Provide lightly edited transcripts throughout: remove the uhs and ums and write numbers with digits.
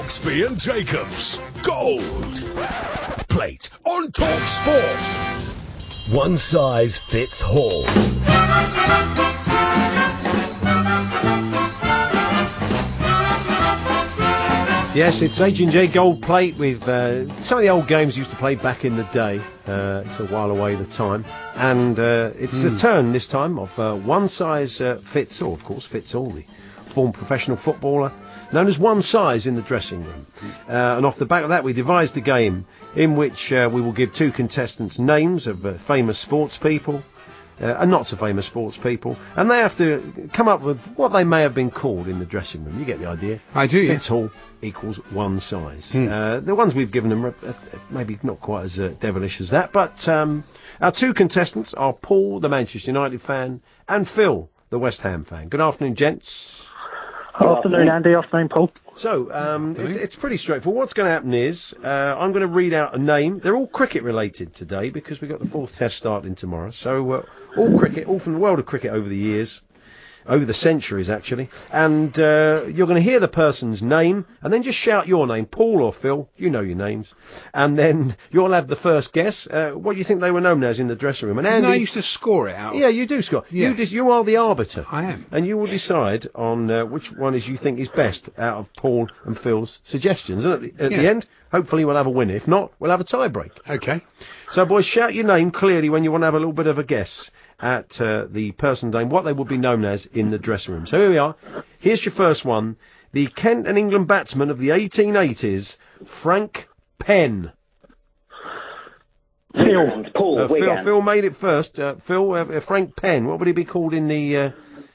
Hawksbee and Jacobs. Gold. Plate on talkSPORT. One size fits all. Yes, it's H&J Gold Plate with some of the old games used to play back in the day. It's a while away, the time. And it's the turn this time of one size fits all, of course, fits all, the former professional footballer, known as one size in the dressing room. And off the back of that, we devised a game in which we will give two contestants names of famous sports people, and not so famous sports people, and they have to come up with what they may have been called in the dressing room. You get the idea. I do, yeah. Fits all equals one size. The ones we've given them are maybe not quite as devilish as that, but our two contestants are Paul, the Manchester United fan, and Phil, the West Ham fan. Good afternoon, gents. Afternoon, Andy. Afternoon, Paul. So, it's pretty straightforward. What's going to happen is, I'm going to read out a name. They're all cricket related today because we've got the fourth test starting tomorrow. So, all cricket, all from the world of cricket over the years. Over the centuries, actually. And you're going to hear the person's name, and then just shout your name, Paul or Phil. You know your names. And then you'll have the first guess. What do you think they were known as in the dressing room? And Andy, I used to score it out. Yeah, you do, Scott. Yeah. You are the arbiter. I am. And you will decide on which one is you think is best out of Paul and Phil's suggestions. And at the end, hopefully we'll have a winner. If not, we'll have a tie-break. Okay. So, boys, shout your name clearly when you want to have a little bit of a guess at the person's name, what they would be known as in the dressing room. So here we are. Here's your first one. The Kent and England batsman of the 1880s, Frank Penn. Phil. Paul. Phil made it first. Frank Penn. What would he be called in the...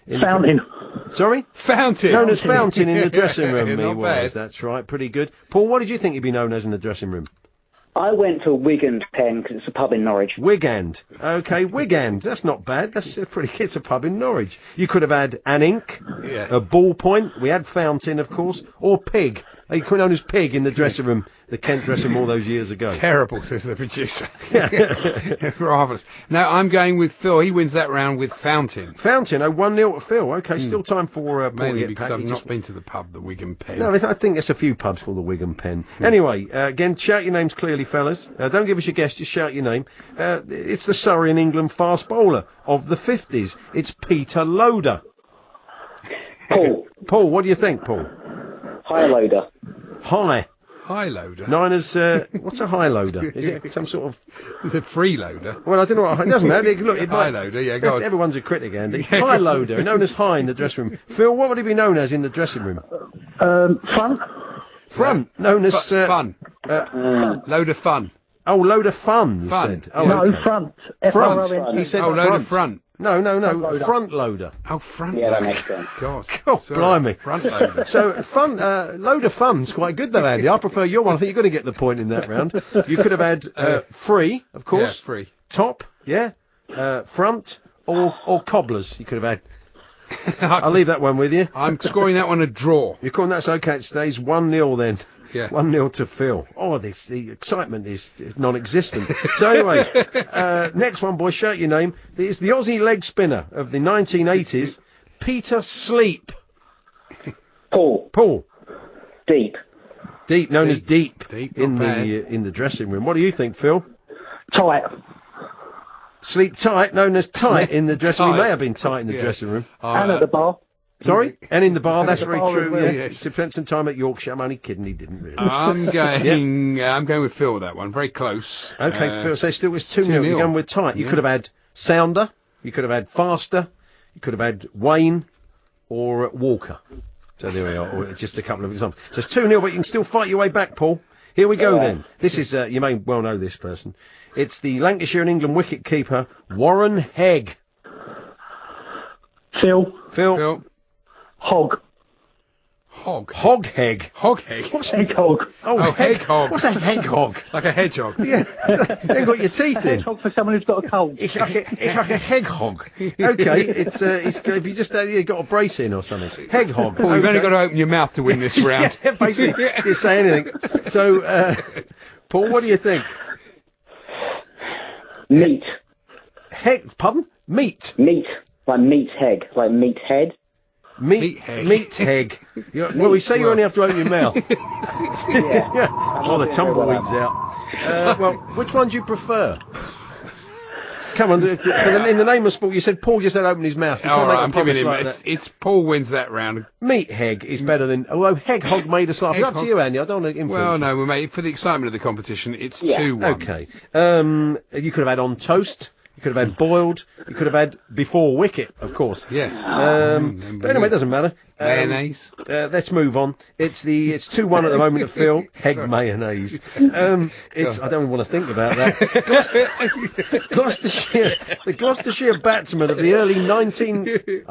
Fountain. Sorry? Fountain. Known as Fountain in the dressing room, he Not was. bad. That's right. Pretty good. Paul, what did you think he'd be known as in the dressing room? I went for Wigan Pen because it's a pub in Norwich. Wigand. Okay, Wigand. That's not bad. That's pretty. It's a pub in Norwich. You could have had an ink, a ballpoint. We had Fountain, of course, or Pig. He could have known as Pig in the dressing room, the Kent dressing room all those years ago. Terrible, says the producer. Marvellous. Now, I'm going with Phil. He wins that round with Fountain. Fountain, 1-0 to Phil. Okay, still time for Paul Mainly to get because back. I've not been to the pub, the Wigan Pen. No, I think there's a few pubs called the Wigan Pen. Anyway, again, shout your names clearly, fellas. Don't give us your guess, just shout your name. It's the Surrey and England fast bowler of the 50s. It's Peter Loader. Paul. Paul, what do you think, Paul? High loader. High. High loader. Known as, what's a high loader? Is it some sort of... The free loader. Well, I don't know what... It doesn't matter. Look, it High might... loader, yeah, go on. Everyone's a critic, Andy. High loader, known as high in the dressing room. Phil, what would he be known as in the dressing room? Front. Front, known as... fun. Load of fun. Oh, load of fun, you Fun. said. Oh, No, okay. front. Front. F-R-O-N-T. He said Load of front. No, loader. front loader. Oh, front Yeah, that loader. makes sense. God. Oh, Sorry. blimey. Front loader. So, fun, load of fun's quite good though, Andy. I prefer your one. I think you're going to get the point in that round. You could have had free, of course. Yeah, free. Top, yeah. Front, or cobblers. You could have had. I'll leave that one with you. I'm scoring that one a draw. You're calling that's okay. It stays 1-0 then. Yeah. 1-0 to Phil. Oh, the excitement is non-existent. So anyway, next one, boys, shout your name. It's the Aussie leg spinner of the 1980s, Peter Sleep. Paul. Deep. Deep, known as Deep, Deep, in not the dressing room. What do you think, Phil? Tight. Sleep tight, known as tight in the dressing room. He Tight. may have been tight in the dressing room. And at the bar. Sorry? And in the bar, that's the very bar true. as well. Yeah. Yes. He spent some time at Yorkshire. I'm only kidding, he didn't really. I'm going with Phil with that one. Very close. Okay, Phil, so still it's 2-0. 2-0. You're going with tight. You could have had Sounder, you could have had Faster, you could have had Wayne, or Walker. So there we are, or just a couple of examples. So it's 2-0, but you can still fight your way back, Paul. Here we go then. This is, you may well know this person. It's the Lancashire and England wicket keeper, Warren Hegg. Phil. Phil. Hog. Hog. Hog-heg. Hog-heg. Egg hog. Oh, heg hog. What's a heg hog? Like a hedgehog. Yeah, you ain't got your teeth in. Hog for someone who's got a cold. It's like a heg hog. Okay, it's if you just you got a brace in or something. Heg hog. Paul, you've Okay. only got to open your mouth to win this round. Yeah, basically, you say anything. So, Paul, what do you think? Meat. Pardon? Meat. Meat. Like meat head. Like meat head. Meathead. Well, we say you only have to open your mouth. Yeah. Or the tumbleweeds out. Well, which one do you prefer? Come on, in the name of sport, you said Paul just had to open his mouth. All right, I'm giving him. It's Paul wins that round. Meathead is better than. Although Hog made us laugh. It's up to you, Andy. I don't want to influence. Well, no, mate. For the excitement of the competition, it's 2-1. Okay. You could have had on toast. You could have had boiled. You could have had before wicket, of course. Yeah. But anyway, it doesn't matter. Mayonnaise. Let's move on. It's 2-1 at the moment to Phil. Heg mayonnaise. I don't want to think about that. The Gloucestershire batsman of the early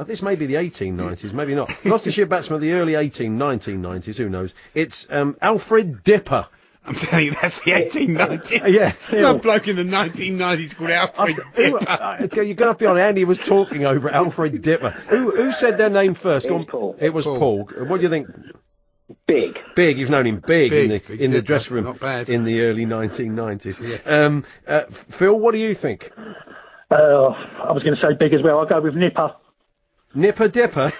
this may be the 1890s, maybe not. Gloucestershire batsman of the early 1990s. Who knows? It's Alfred Dipper. I'm telling you, that's the 1890s. Yeah. There's a bloke in the 1990s called Alfred Dipper. You've got to be honest, Andy was talking over Alfred Dipper. Who said their name first? Paul. It was Paul. What do you think? Big. Big. You've known him big in the Dipper. dressing room. Not bad. In the early 1990s. Yeah. Phil, what do you think? I was going to say big as well. I'll go with Nipper. Nipper Dipper?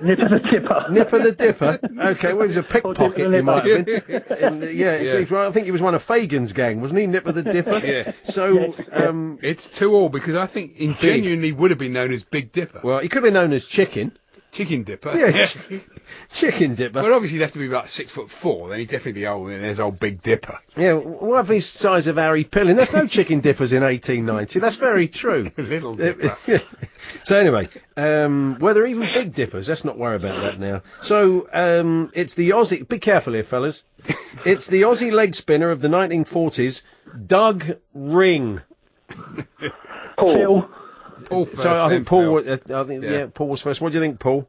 Nipper the Dipper. Nipper the Dipper. Okay, well, he was a pickpocket, he might have been. I think he was one of Fagan's gang, wasn't he? Nipper the Dipper. Yeah. So, it's 2-2 because I think he genuinely would have been known as Big Dipper. Well, he could have been known as Chicken. Chicken Dipper. Yeah, Chicken Dipper. But obviously he'd have to be like 6'4", then he'd definitely be old, and there's old Big Dipper. Yeah, what if he's the size of Harry Pilling? There's no chicken dippers in 1890. That's very true. Little Dipper. So anyway, were there even big dippers? Let's not worry about that now. So it's the Aussie. Be careful here, fellas. It's the Aussie leg spinner of the 1940s, Doug Ring. Phil. Paul first, So I think Paul. Phil. Paul was first. What do you think, Paul?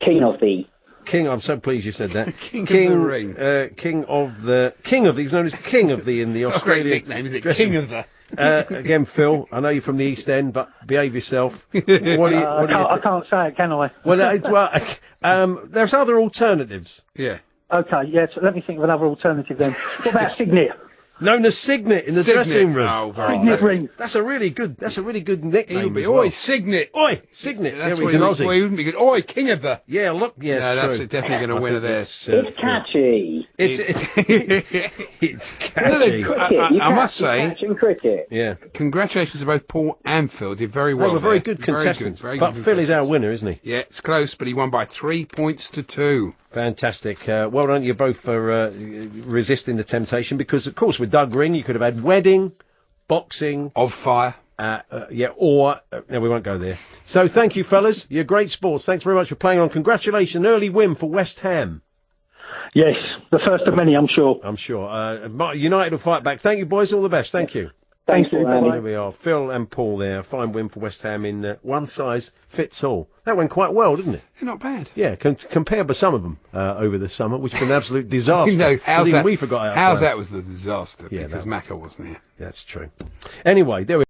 King of the. King, I'm so pleased you said that. King of the Ring. King of the. He was known as King of the in the Australian nickname, is it? dressing- King of the. Again, Phil, I know you're from the East End, but behave yourself. What do you I can't say it, can I? Well, there's other alternatives. Yeah. Okay, yes. Let me think of another alternative then. What about Signet? Known as Signet in the dressing room. Oh, very Signet nice. ring. That's a really good nickname. Oi, as well. Signet. Oi, Signet. That's Yeah, he's an why Aussie. he wouldn't be good. Oi, King of the. Yeah, look, yes, No, that's true. definitely going to win it there. It's catchy. It's catchy. I must say, Catching cricket. Yeah. congratulations to both Paul and Phil. Did very well. They were very there. good contestants. Very But good Phil is our contestants. winner, isn't he? Yeah, it's close, but he won by 3 points to 2. Fantastic. Well done you both for resisting the temptation, because, of course, with Doug Ring, you could have had wedding, boxing. Of fire. No, we won't go there. So thank you, fellas. You're great sports. Thanks very much for playing on. Congratulations. An early win for West Ham. Yes, the first of many, I'm sure. I'm sure. United will fight back. Thank you, boys. All the best. Thank you. Thank you, Andy. There we are. Phil and Paul there. Fine win for West Ham in one size fits all. That went quite well, didn't it? Not bad. Yeah, compared with some of them over the summer, which was an absolute disaster. No, Even we forgot our how's play. that was the disaster, Yeah, because that Macca wasn't here. That's true. Anyway, there we